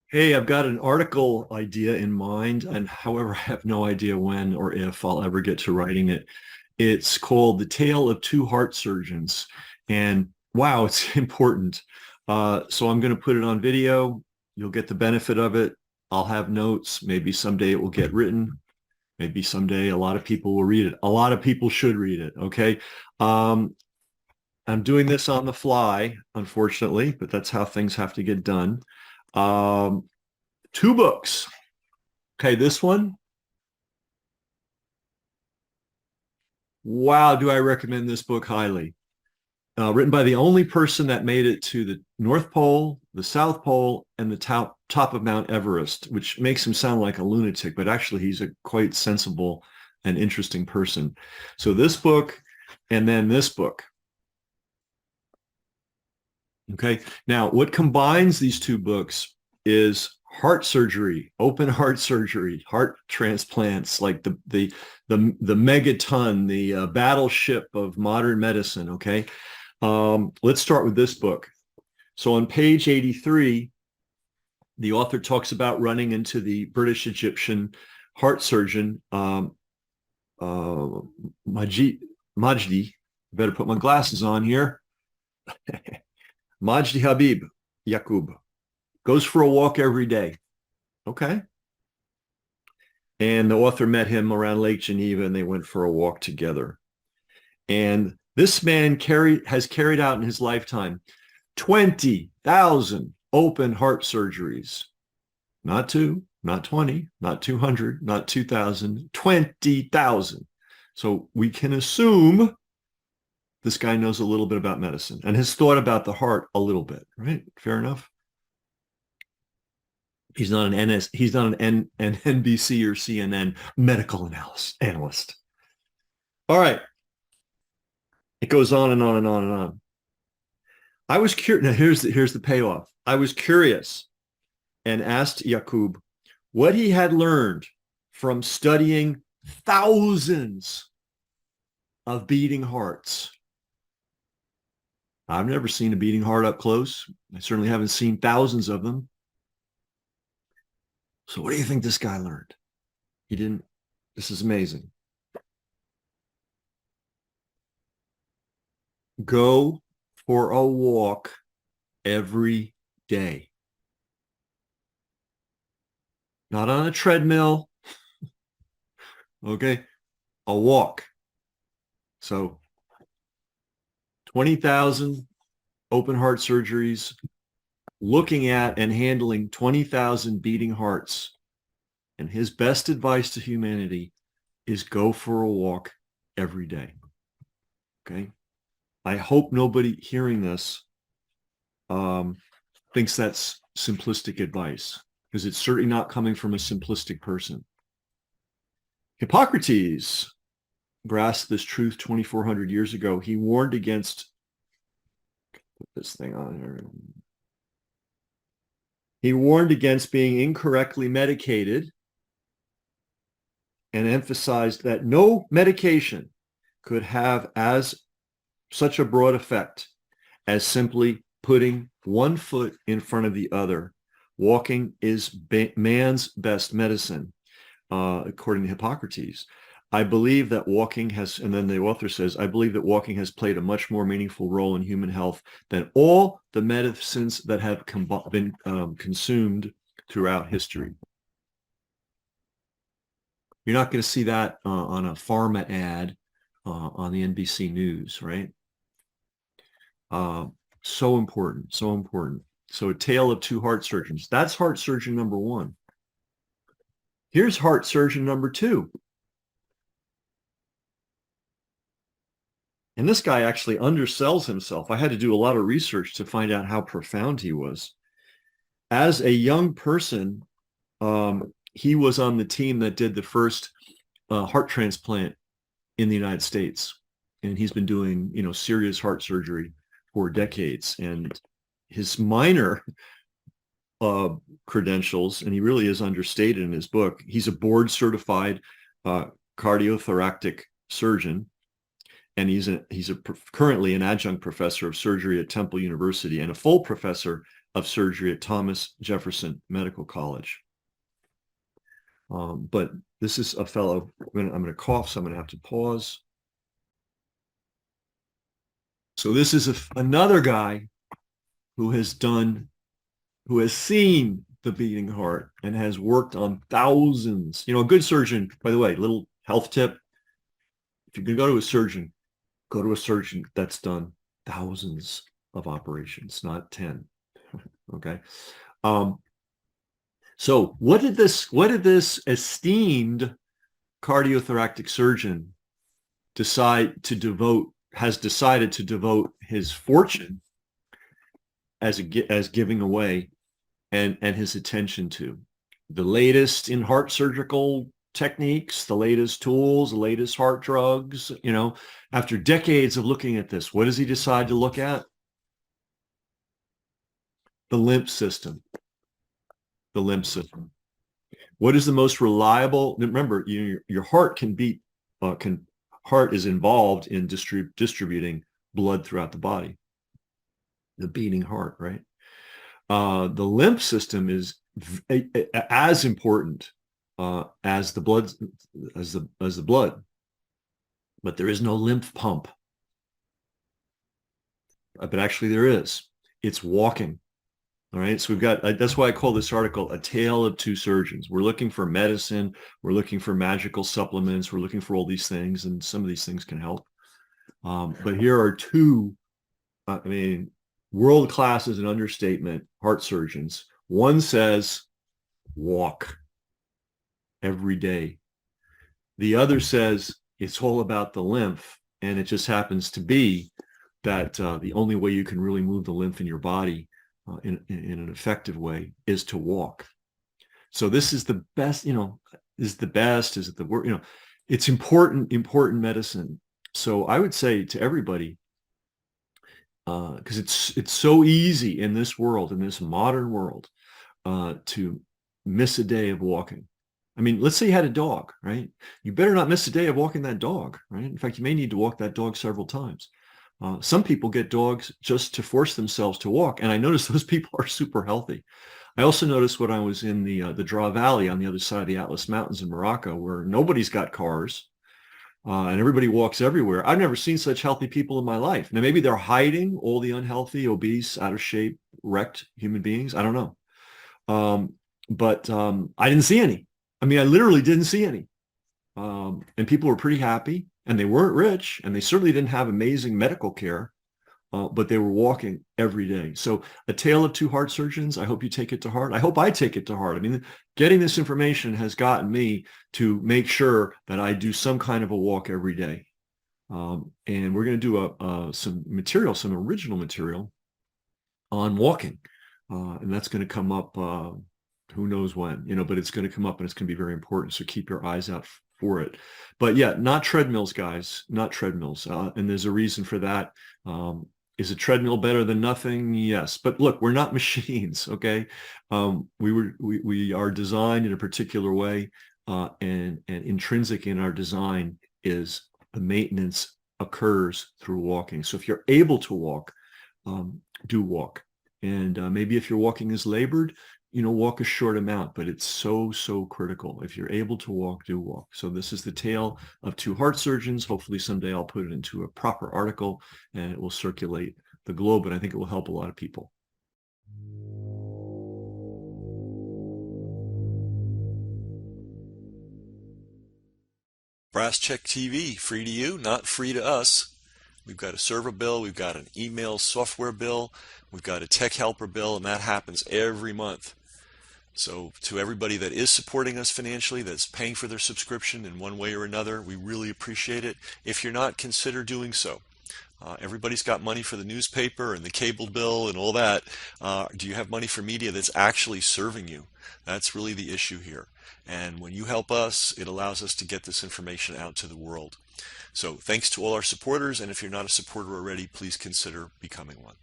Hey, I've got an article idea in mind, and however, I have no idea when or if I'll ever get to writing it. It's called The Tale of Two Heart Surgeons. And wow, it's important. So I'm going to put it on video. You'll get the benefit of it. I'll have notes. Maybe someday it will get written. Maybe someday a lot of people will read it. A lot of people should read it. Okay. Um, I'm doing this on the fly, unfortunately, but that's how things have to get done. Um, Two books. Okay, this one, wow, do I recommend this book highly. Written by the only person that made it to the North Pole, the South Pole, and the top of Mount Everest, which makes him sound like a lunatic, but actually he's a quite sensible and interesting person. So this book and then this book. Okay. Now, what combines these two books is heart surgery, open heart surgery, heart transplants, like the megaton, the battleship of modern medicine. Okay. Let's start with this book. So on page 83, the author talks about running into the British Egyptian heart surgeon, uh, Majdi. Better put my glasses on here. Majdi Habib Yaqub goes for a walk every day. Okay. And the author met him around Lake Geneva and they went for a walk together. And this man has carried out in his lifetime 20,000 open heart surgeries. Not two, not 20, not 200, not 2,000, 20,000. So we can assume this guy knows a little bit about medicine and has thought about the heart a little bit, right? Fair enough. He's not he's not an NBC or CNN medical analyst. All right. It goes on and on and on and on. I was curious. Now here's the payoff. I was curious and asked Yaqub what he had learned from studying thousands of beating hearts. I've never seen a beating heart up close. I certainly haven't seen thousands of them. So what do you think this guy learned? He didn't. This is amazing. Go for a walk every day. Not on a treadmill. Okay. A walk. So 20,000 open heart surgeries, looking at and handling 20,000 beating hearts. And his best advice to humanity is go for a walk every day. Okay. I hope nobody hearing this thinks that's simplistic advice, because it's certainly not coming from a simplistic person. Hippocrates grasped this truth 2,400 years ago. He warned against, put this thing on here. He warned against being incorrectly medicated and emphasized that no medication could have as such a broad effect as simply putting one foot in front of the other. Walking is man's best medicine, according to Hippocrates. I believe that walking has, and then the author says, I believe that walking has played a much more meaningful role in human health than all the medicines that have been consumed throughout history. You're not going to see that on a pharma ad on the NBC News, right? So important, so important. So a tale of two heart surgeons. That's heart surgeon number one. Here's heart surgeon number two. And this guy actually undersells himself. I had to do a lot of research to find out how profound he was. As a young person, he was on the team that did the first heart transplant in the United States. And he's been doing, serious heart surgery for decades. And his minor credentials, and he really is understated in his book, he's a board certified cardiothoracic surgeon. and currently an adjunct professor of surgery at Temple University and a full professor of surgery at Thomas Jefferson Medical College. But this is a fellow, I'm going to cough, so I'm going to have to pause. So this is another guy who has seen the beating heart and has worked on thousands. A good surgeon, by the way, little health tip. If you can go to a surgeon that's done thousands of operations, not 10. Okay. So what did this esteemed cardiothoracic surgeon decided to devote his fortune as giving away and his attention to? The latest in heart surgical techniques, the latest tools, the latest heart drugs. After decades of looking at this, what does he decide to look at? The lymph system. The lymph system. What is the most reliable? Remember, your heart heart is involved in distributing blood throughout the body. The beating heart, right? The lymph system is as important as the blood, but there is no lymph pump. But actually, there is. It's walking. All right. So we've got. That's why I call this article "A Tale of Two Surgeons." We're looking for medicine. We're looking for magical supplements. We're looking for all these things, and some of these things can help. But here are two. World class is an understatement. Heart surgeons. One says, walk every day. The other says it's all about the lymph, and it just happens to be that the only way you can really move the lymph in your body in an effective way is to walk. So this is the best. Is the best? Is it the worst? It's important medicine. So I would say to everybody, because it's so easy in this world, in this modern world, to miss a day of walking. Let's say you had a dog, right? You better not miss a day of walking that dog, right? In fact, you may need to walk that dog several times. Some people get dogs just to force themselves to walk, and I notice those people are super healthy. I also noticed when I was in the Dra Valley on the other side of the Atlas Mountains in Morocco, where nobody's got cars, and everybody walks everywhere. I've never seen such healthy people in my life. Now, maybe they're hiding all the unhealthy, obese, out of shape, wrecked human beings. I don't know. But I didn't see any. I literally didn't see any. And people were pretty happy, and they weren't rich, and they certainly didn't have amazing medical care, but they were walking every day. So A Tale of Two Heart Surgeons, I hope you take it to heart. I hope I take it to heart. Getting this information has gotten me to make sure that I do some kind of a walk every day. And we're going to do some original material on walking. And that's going to come up, who knows when, but it's going to come up, and it's going to be very important. So keep your eyes out for it. But yeah, not treadmills, guys, not treadmills. And there's a reason for that. Is a treadmill better than nothing? Yes. But look, we're not machines. Okay. We are designed in a particular way, and intrinsic in our design is the maintenance occurs through walking. So if you're able to walk, do walk. And maybe if your walking is labored, walk a short amount, but it's so critical. If you're able to walk, do walk. So this is the tale of two heart surgeons. Hopefully someday I'll put it into a proper article and it will circulate the globe, and I think it will help a lot of people. Brass Check TV, free to you, not free to us. We've got a server bill, we've got an email software bill, we've got a tech helper bill, and that happens every month. So to everybody that is supporting us financially, that's paying for their subscription in one way or another, we really appreciate it. If you're not, consider doing so. Everybody's got money for the newspaper and the cable bill and all that. Do you have money for media that's actually serving you? That's really the issue here. And when you help us, it allows us to get this information out to the world. So thanks to all our supporters, and if you're not a supporter already, please consider becoming one.